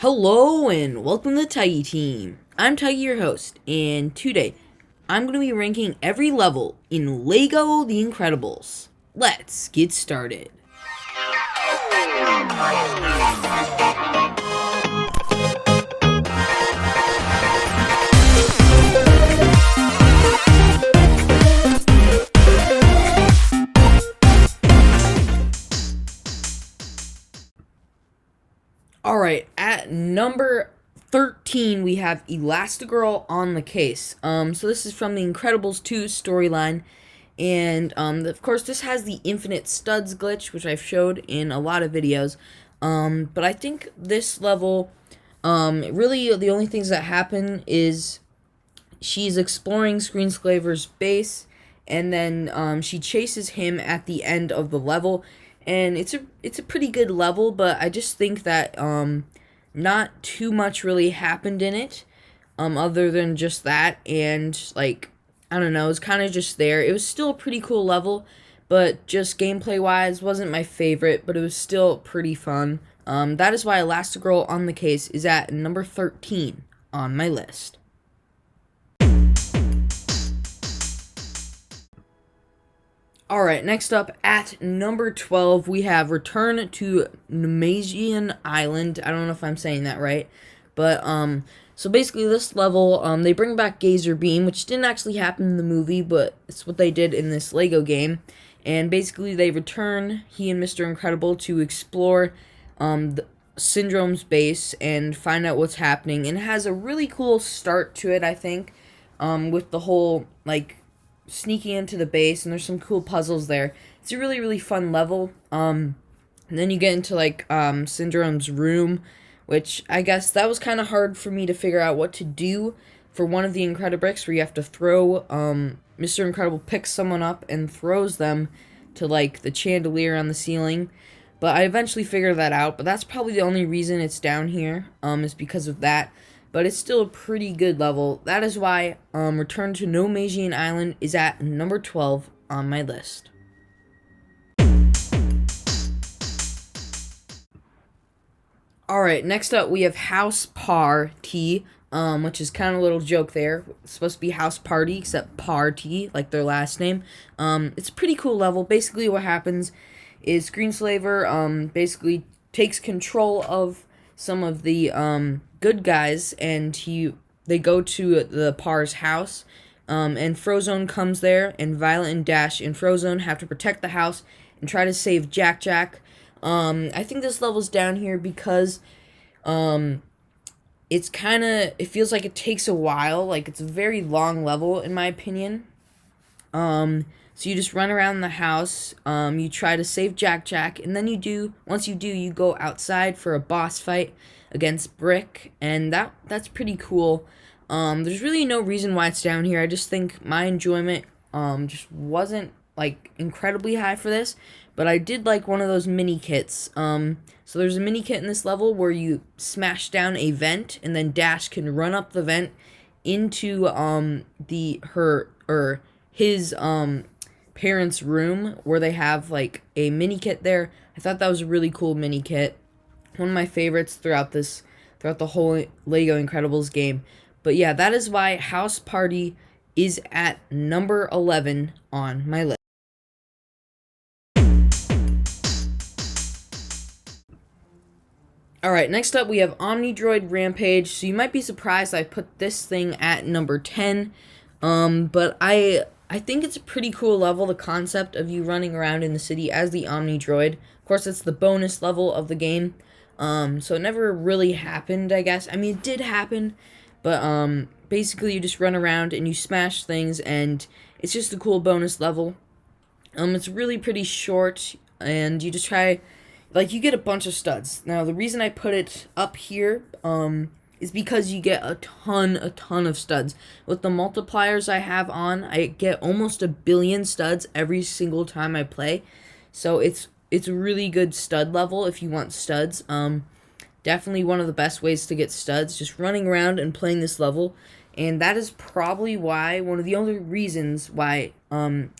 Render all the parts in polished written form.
Hello and welcome to the Tiggy Team. I'm Tiggy, your host, and today I'm going to be ranking every level in LEGO The Incredibles. Let's get started. Alright, at number 13 we have Elastigirl on the case. So this is from the Incredibles 2 storyline. And of course this has the infinite studs glitch, which I've showed in a lot of videos. But I think this level, really the only things that happen is she's exploring Screenslaver's base, and then she chases him at the end of the level, and it's a pretty good level, but I just think that not too much really happened in it, other than just that, and like I don't know, it's kind of just there. It was still a pretty cool level, but just gameplay wise wasn't my favorite, but it was still pretty fun. That is why Elastigirl on the case is at number 13 on my list. Alright, next up at number 12, we have Return to Nemesian Island. I don't know if I'm saying that right. But, so basically this level, they bring back Gazer Beam, which didn't actually happen in the movie, but it's what they did in this LEGO game. And basically they return, he and Mr. Incredible, to explore, the Syndrome's base and find out what's happening. And it has a really cool start to it, I think, with the whole, like, sneaking into the base, and there's some cool puzzles there. It's a really, really fun level. And then you get into, like, Syndrome's room, which I guess that was kind of hard for me to figure out what to do for one of the Incredibricks, where you have to throw, Mr. Incredible picks someone up and throws them to, like, the chandelier on the ceiling. But I eventually figured that out, but that's probably the only reason it's down here, is because of that. But it's still a pretty good level. That is why Return to Nemesian Island is at number 12 on my list. Alright, next up we have House Party, which is kind of a little joke there. It's supposed to be House Party, except Party, like their last name. It's a pretty cool level. Basically what happens is Screenslaver basically takes control of some of the good guys, and they go to the Par's house, and Frozone comes there, and Violet and Dash and Frozone have to protect the house and try to save Jack Jack. I think this level's down here because it feels like it takes a while. Like, it's a very long level in my opinion. So you just run around the house, you try to save Jack Jack, and then once you do, you go outside for a boss fight against Brick, and that's pretty cool. There's really no reason why it's down here. I just think my enjoyment, just wasn't, like, incredibly high for this, but I did like one of those mini kits. So there's a mini kit in this level where you smash down a vent, and then Dash can run up the vent into, his parents' room, where they have, like, a mini kit there. I thought that was a really cool mini kit. One of my favorites throughout the whole LEGO Incredibles game. But yeah, that is why House Party is at number 11 on my list. Alright, next up we have Omnidroid Rampage. So you might be surprised I put this thing at number 10. But I think it's a pretty cool level, the concept of you running around in the city as the Omnidroid. Of course, it's the bonus level of the game. So it never really happened, I guess. I mean, it did happen, but basically you just run around and you smash things, and it's just a cool bonus level. It's really pretty short, and you just try, like, you get a bunch of studs. Now, the reason I put it up here, is because you get a ton of studs. With the multipliers I have on, I get almost 1 billion studs every single time I play. So it's a really good stud level if you want studs. Definitely one of the best ways to get studs, just running around and playing this level. And that is probably why, one of the only reasons why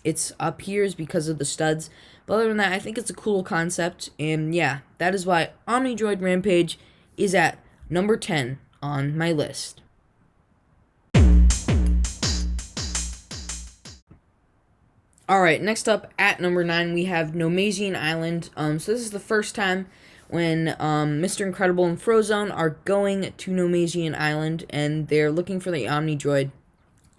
it's up here is because of the studs. But other than that, I think it's a cool concept. And yeah, that is why Omnidroid Rampage is at number 10 on my list. Alright, next up at number 9 we have Nomasian Island. So this is the first time when Mr. Incredible and Frozone are going to Nomasian Island and they're looking for the Omni Droid.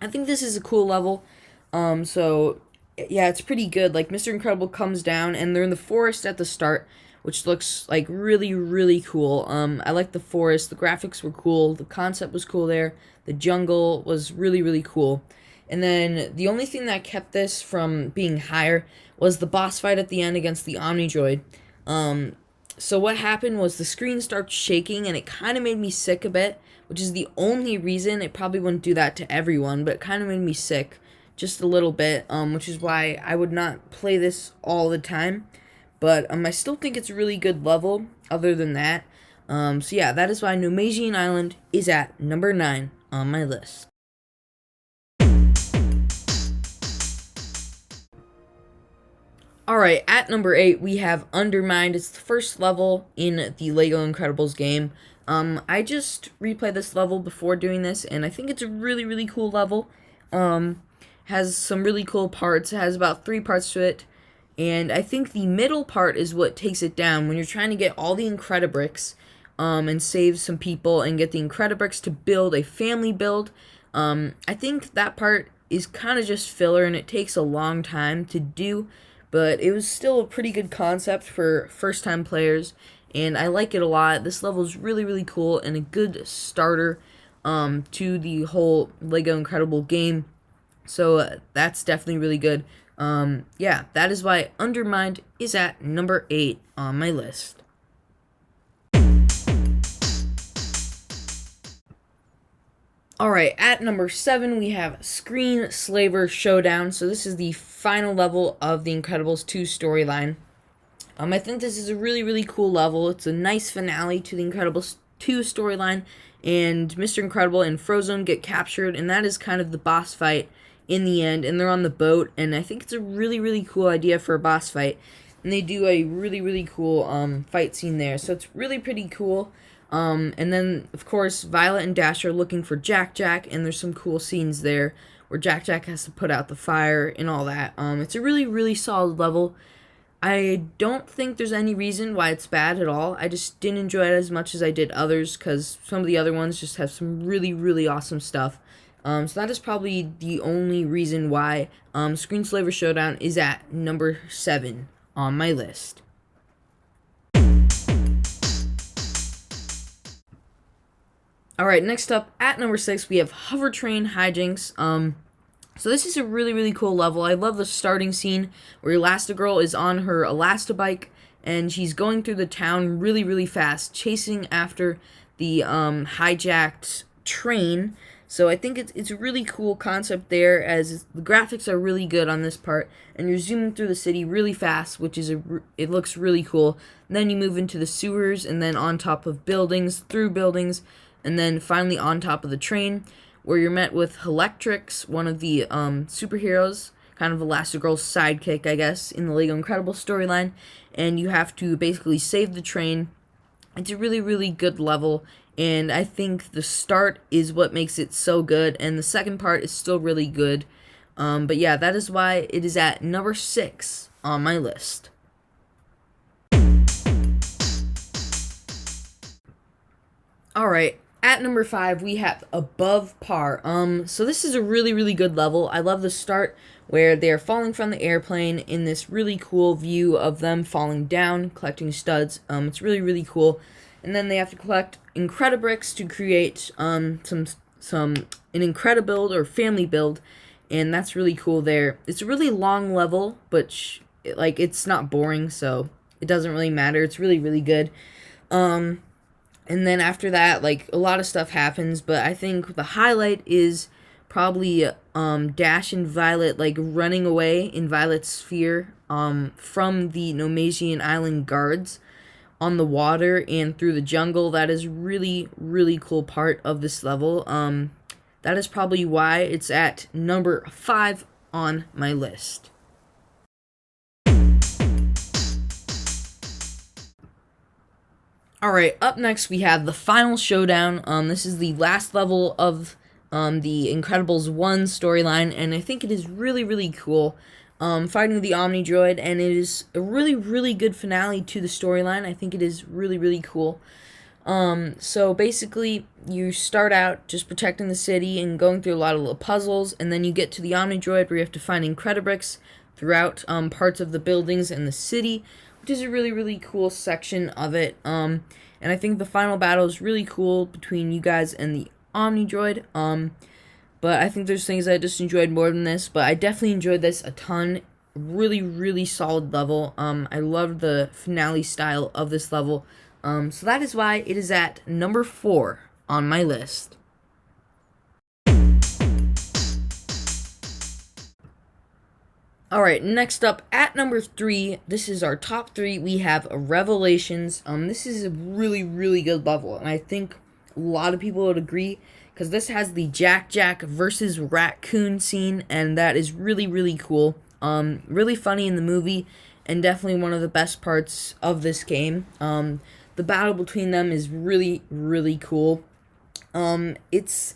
I think this is a cool level. So yeah, it's pretty good. Like, Mr. Incredible comes down and they're in the forest at the start, which looks like really, really cool. I like the forest. The graphics were cool. The concept was cool there. The jungle was really, really cool. And then the only thing that kept this from being higher was the boss fight at the end against the Omni Droid. So what happened was the screen starts shaking and it kind of made me sick a bit, which is the only reason. It probably wouldn't do that to everyone, but it kind of made me sick just a little bit, which is why I would not play this all the time. But I still think it's a really good level other than that. So yeah, that is why Nomasian Island is at number 9 on my list. Alright, at number 8, we have Undermined. It's the first level in the LEGO Incredibles game. I just replayed this level before doing this, and I think it's a really, really cool level. Has some really cool parts. It has about 3 parts to it, and I think the middle part is what takes it down. When you're trying to get all the Incredibricks, and save some people, and get the Incredibricks to build a family build, I think that part is kind of just filler, and it takes a long time to do. But it was still a pretty good concept for first-time players, and I like it a lot. This level is really, really cool and a good starter to the whole LEGO Incredible game. So that's definitely really good. Yeah, that is why Undermined is at number 8 on my list. Alright, at number 7, we have Screen Slaver Showdown. So this is the final level of the Incredibles 2 storyline. I think this is a really, really cool level. It's a nice finale to the Incredibles 2 storyline, and Mr. Incredible and Frozone get captured, and that is kind of the boss fight in the end, and they're on the boat, and I think it's a really, really cool idea for a boss fight, and they do a really, really cool fight scene there, so it's really pretty cool. And then, of course, Violet and Dash are looking for Jack Jack, and there's some cool scenes there where Jack Jack has to put out the fire and all that. It's a really, really solid level. I don't think there's any reason why it's bad at all. I just didn't enjoy it as much as I did others, because some of the other ones just have some really, really awesome stuff. So that is probably the only reason why Screen Slaver Showdown is at number 7 on my list. Alright, next up, at number 6, we have Hover Train Hijinks. So this is a really, really cool level. I love the starting scene where Elastigirl is on her Elastabike, and she's going through the town really, really fast, chasing after the hijacked train. So I think it's a really cool concept there, as the graphics are really good on this part, and you're zooming through the city really fast, which is it looks really cool. And then you move into the sewers, and then on top of buildings, through buildings, and then finally on top of the train, where you're met with Helectrix, one of the superheroes, kind of Elastigirl's sidekick, I guess, in the LEGO Incredibles storyline, and you have to basically save the train. It's a really, really good level, and I think the start is what makes it so good, and the second part is still really good. But yeah, that is why it is at number 6 on my list. Alright, at number 5, we have Above Par. So this is a really, really good level. I love the start where they're falling from the airplane in this really cool view of them falling down, collecting studs. It's really, really cool. And then they have to collect Incredibricks to create an Incredibuild or family build, and that's really cool there. It's a really long level, but it's not boring, so it doesn't really matter. It's really, really good. And then after that, a lot of stuff happens, but I think the highlight is probably Dash and Violet, running away in Violet's sphere from the Nomasian Island guards on the water and through the jungle. That is really, really cool part of this level. That is probably why it's at number 5 on my list. Alright, up next we have the final showdown. This is the last level of the Incredibles 1 storyline, and I think it is really, really cool. Fighting the Omni Droid, and it is a really, really good finale to the storyline. I think it is really, really cool. So basically, you start out just protecting the city and going through a lot of little puzzles, and then you get to the Omni Droid where you have to find Incredibricks throughout parts of the buildings and the city, which is a really, really cool section of it. And I think the final battle is really cool between you guys and the Omni Droid. But I think there's things I just enjoyed more than this, but I definitely enjoyed this a ton. Really, really solid level. I love the finale style of this level. So that is why it is at number 4 on my list. Alright, next up at number 3, this is our top 3. We have Revelations. This is a really, really good level, and I think a lot of people would agree, because this has the Jack versus Raccoon scene, and that is really, really cool. Really funny in the movie, and definitely one of the best parts of this game. The battle between them is really, really cool. That's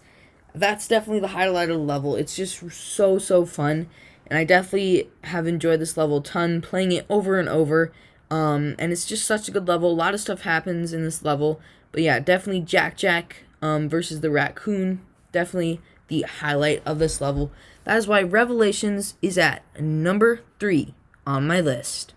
definitely the highlight of the level. It's just so fun. And I definitely have enjoyed this level a ton, playing it over and over. And it's just such a good level. A lot of stuff happens in this level. But yeah, definitely Jack versus the Raccoon. Definitely the highlight of this level. That is why Revelations is at number 3 on my list.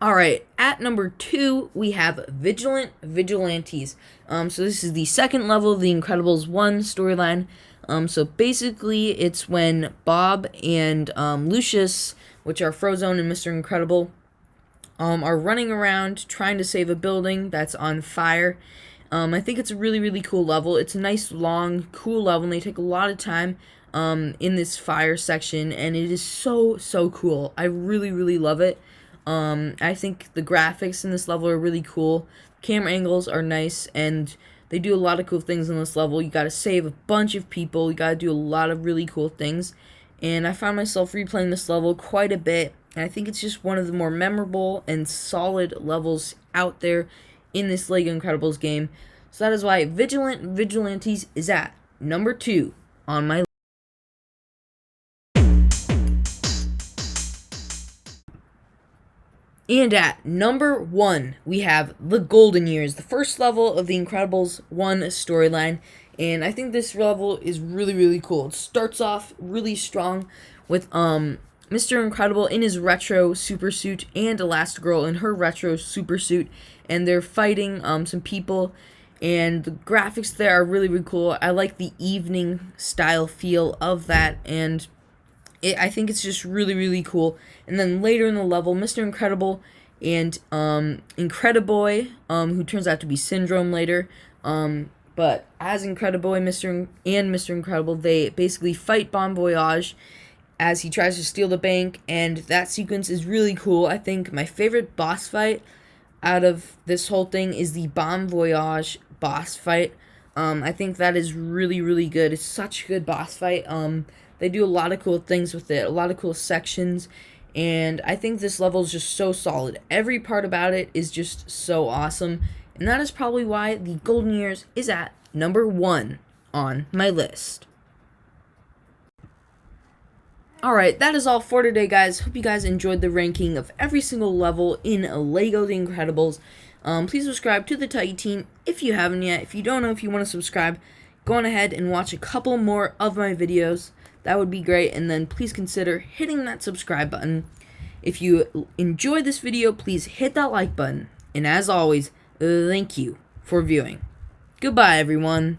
Alright, at number 2, we have Vigilantes. So this is the second level of the Incredibles 1 storyline. So basically, it's when Bob and Lucius, which are Frozone and Mr. Incredible, are running around trying to save a building that's on fire. I think it's a really, really cool level. It's a nice, long, cool level, and they take a lot of time in this fire section, and it is so cool. I really, really love it. I think the graphics in this level are really cool. Camera angles are nice, and they do a lot of cool things in this level. You gotta save a bunch of people. You gotta do a lot of really cool things. And I found myself replaying this level quite a bit. And I think it's just one of the more memorable and solid levels out there in this LEGO Incredibles game. So that is why Vigilantes is at number 2 on my list. And at number 1, we have The Golden Years, the first level of the Incredibles 1 storyline. And I think this level is really, really cool. It starts off really strong with Mr. Incredible in his retro super suit and Elastigirl in her retro super suit. And they're fighting some people. And the graphics there are really, really cool. I like the evening style feel of that. And I think it's just really, really cool. And then later in the level, Mr. Incredible and Incrediboy, who turns out to be Syndrome later, but as Incrediboy, Mr. Incredible, they basically fight Bon Voyage as he tries to steal the bank, and that sequence is really cool. I think my favorite boss fight out of this whole thing is the Bon Voyage boss fight. I think that is really, really good. It's such a good boss fight. They do a lot of cool things with it, a lot of cool sections, and I think this level is just so solid. Every part about it is just so awesome, and that is probably why The Golden Years is at number 1 on my list. Alright, that is all for today, guys. Hope you guys enjoyed the ranking of every single level in LEGO The Incredibles. Please subscribe to the Titan Team if you haven't yet. If you don't know if you want to subscribe, go on ahead and watch a couple more of my videos. That would be great, and then please consider hitting that subscribe button. If you enjoyed this video, please hit that like button. And as always, thank you for viewing. Goodbye, everyone.